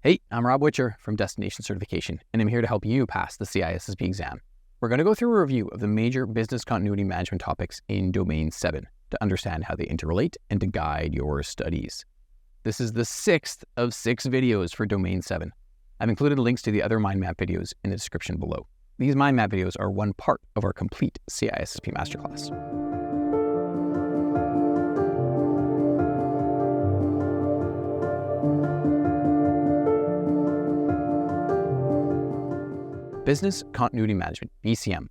Hey, I'm Rob Witcher from Destination Certification, and I'm here to help you pass the CISSP exam. We're going to go through a review of the major business continuity management topics in Domain 7 to understand how they interrelate and to guide your studies. This is the 6th of 6 videos for Domain 7. I've included links to the other MindMap videos in the description below. These MindMap videos are one part of our complete CISSP masterclass. Business Continuity Management, BCM,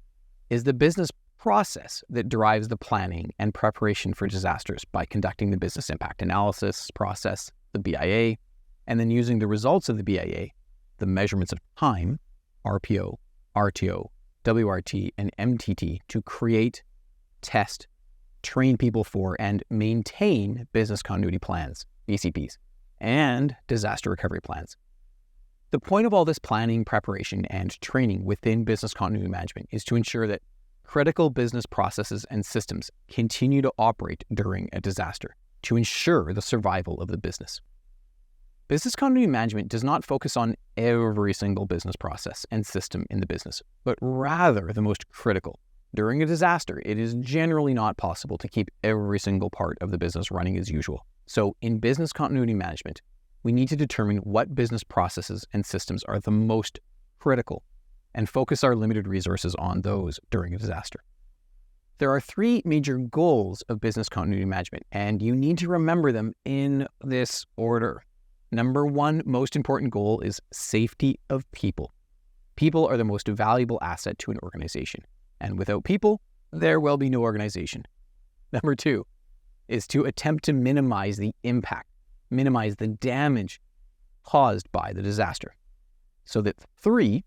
is the business process that drives the planning and preparation for disasters by conducting the business impact analysis process, the BIA, and then using the results of the BIA, the measurements of time, RPO, RTO, WRT, and MTT to create, test, train people for, and maintain business continuity plans, BCPs, and disaster recovery plans. The point of all this planning, preparation, and training within business continuity management is to ensure that critical business processes and systems continue to operate during a disaster to ensure the survival of the business. Business continuity management does not focus on every single business process and system in the business, but rather the most critical. During a disaster, it is generally not possible to keep every single part of the business running as usual. So in business continuity management, we need to determine what business processes and systems are the most critical and focus our limited resources on those during a disaster. There are 3 major goals of business continuity management, and you need to remember them in this order. Number 1 most important goal is safety of people. People are the most valuable asset to an organization, and without people, there will be no organization. Number 2 is to attempt to minimize the impact, minimize the damage caused by the disaster. So that 3,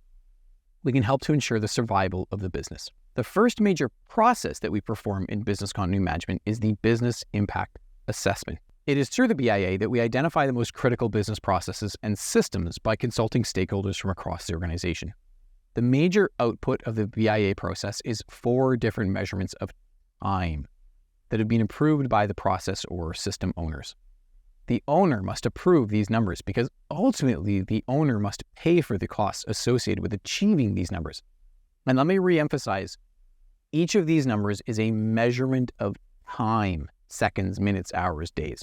we can help to ensure the survival of the business. The first major process that we perform in business continuity management is the business impact assessment. It is through the BIA that we identify the most critical business processes and systems by consulting stakeholders from across the organization. The major output of the BIA process is 4 different measurements of time that have been approved by the process or system owners. The owner must approve these numbers because ultimately the owner must pay for the costs associated with achieving these numbers. And let me reemphasize, each of these numbers is a measurement of time, seconds, minutes, hours, days.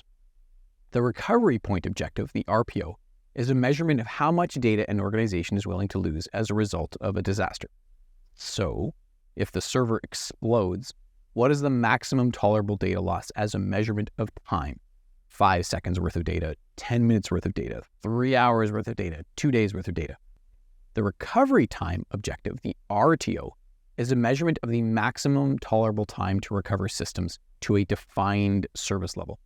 The recovery point objective, the RPO, is a measurement of how much data an organization is willing to lose as a result of a disaster. So, if the server explodes, what is the maximum tolerable data loss as a measurement of time? 5 seconds worth of data, 10 minutes worth of data, 3 hours worth of data, 2 days worth of data. The recovery time objective, the RTO, is a measurement of the maximum tolerable time to recover systems to a defined service level.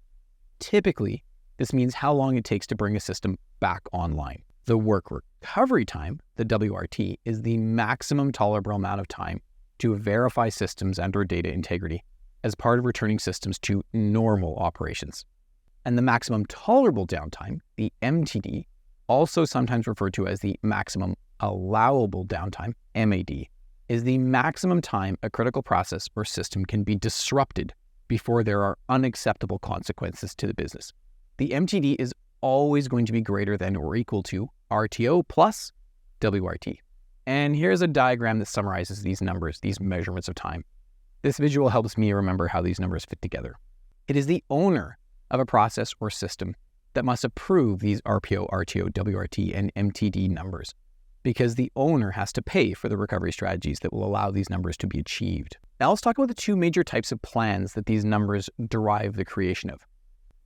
Typically, this means how long it takes to bring a system back online. The work recovery time, the WRT, is the maximum tolerable amount of time to verify systems and/or data integrity as part of returning systems to normal operations. And the maximum tolerable downtime, the MTD, also sometimes referred to as the maximum allowable downtime, MAD, is the maximum time a critical process or system can be disrupted before there are unacceptable consequences to the business. The MTD is always going to be greater than or equal to RTO plus WRT. And here's a diagram that summarizes these numbers, these measurements of time. This visual helps me remember how these numbers fit together. It is the owner of a process or system that must approve these RPO, RTO, WRT, and MTD numbers because the owner has to pay for the recovery strategies that will allow these numbers to be achieved. Now let's talk about the 2 major types of plans that these numbers derive the creation of.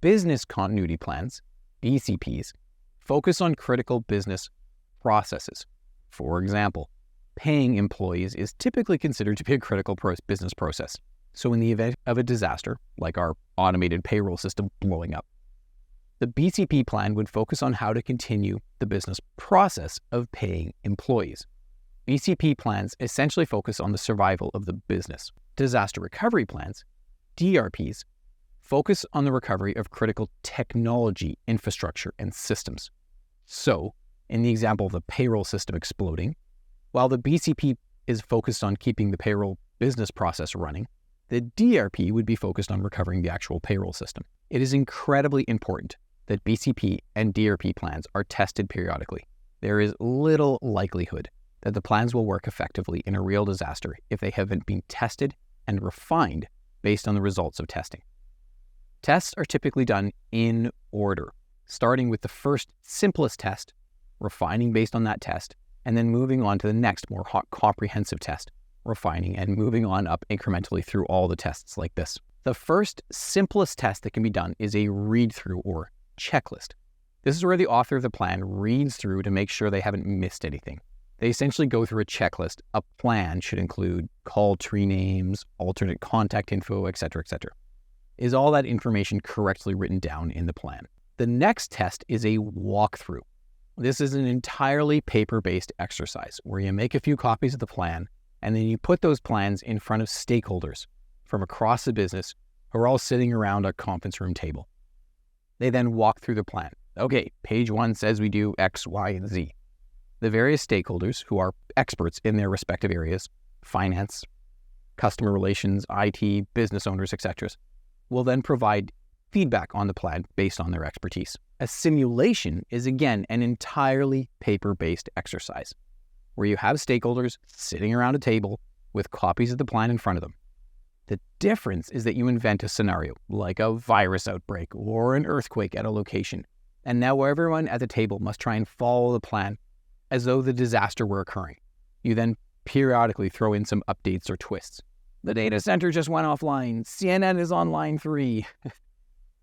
Business continuity plans, BCPs, focus on critical business processes. For example, paying employees is typically considered to be a critical business process. So in the event of a disaster, like our automated payroll system blowing up, the BCP plan would focus on how to continue the business process of paying employees. BCP plans essentially focus on the survival of the business. Disaster recovery plans, DRPs, focus on the recovery of critical technology, infrastructure, and systems. So, in the example of the payroll system exploding, while the BCP is focused on keeping the payroll business process running, the DRP would be focused on recovering the actual payroll system. It is incredibly important that BCP and DRP plans are tested periodically. There is little likelihood that the plans will work effectively in a real disaster if they haven't been tested and refined based on the results of testing. Tests are typically done in order, starting with the first simplest test, refining based on that test, and then moving on to the next more comprehensive test, refining and moving on up incrementally through all the tests like this. The first simplest test that can be done is a read-through or checklist. This is where the author of the plan reads through to make sure they haven't missed anything. They essentially go through a checklist. A plan should include call tree names, alternate contact info, etc., etc. Is all that information correctly written down in the plan? The next test is a walkthrough. This is an entirely paper-based exercise where you make a few copies of the plan and then you put those plans in front of stakeholders from across the business who are all sitting around a conference room table. They then walk through the plan. Okay, page 1 says we do X, Y, and Z. The various stakeholders who are experts in their respective areas, finance, customer relations, IT, business owners, etc., will then provide feedback on the plan based on their expertise. A simulation is again an entirely paper-based exercise where you have stakeholders sitting around a table with copies of the plan in front of them. The difference is that you invent a scenario like a virus outbreak or an earthquake at a location, and now everyone at the table must try and follow the plan as though the disaster were occurring. You then periodically throw in some updates or twists. The data center just went offline. CNN is on line 3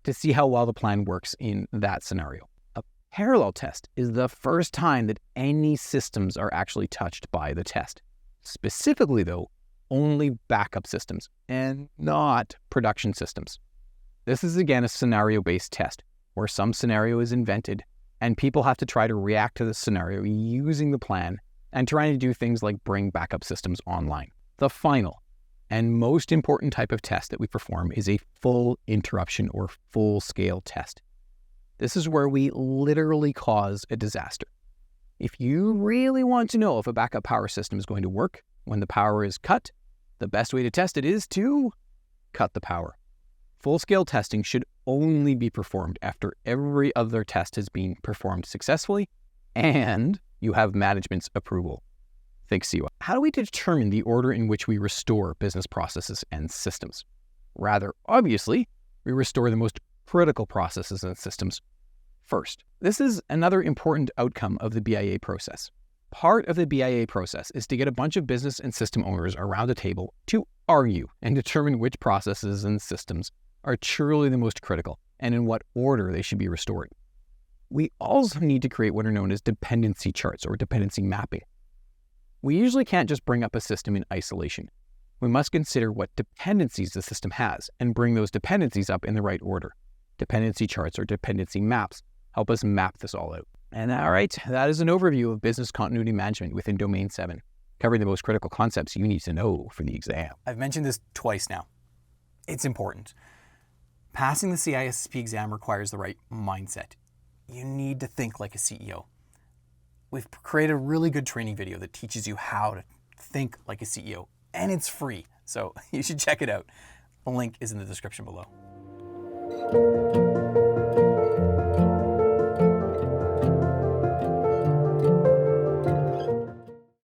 to see how well the plan works in that scenario. A parallel test is the first time that any systems are actually touched by the test. Specifically though, only backup systems and not production systems. This is again a scenario-based test where some scenario is invented and people have to try to react to the scenario using the plan and trying to do things like bring backup systems online. The final and most important type of test that we perform is a full interruption or full-scale test. This is where we literally cause a disaster. If you really want to know if a backup power system is going to work when the power is cut, the best way to test it is to cut the power. Full-scale testing should only be performed after every other test has been performed successfully and you have management's approval. Think CISSP. How do we determine the order in which we restore business processes and systems? Rather obviously, we restore the most critical processes and systems first. This is another important outcome of the BIA process. Part of the BIA process is to get a bunch of business and system owners around a table to argue and determine which processes and systems are truly the most critical and in what order they should be restored. We also need to create what are known as dependency charts or dependency mapping. We usually can't just bring up a system in isolation. We must consider what dependencies the system has and bring those dependencies up in the right order. Dependency charts or dependency maps help us map this all out. And all right, that is an overview of business continuity management within Domain 7, covering the most critical concepts you need to know for the exam. I've mentioned this twice now. It's important. Passing the CISSP exam requires the right mindset. You need to think like a CEO. We've created a really good training video that teaches you how to think like a CEO, and it's free, so you should check it out. The link is in the description below.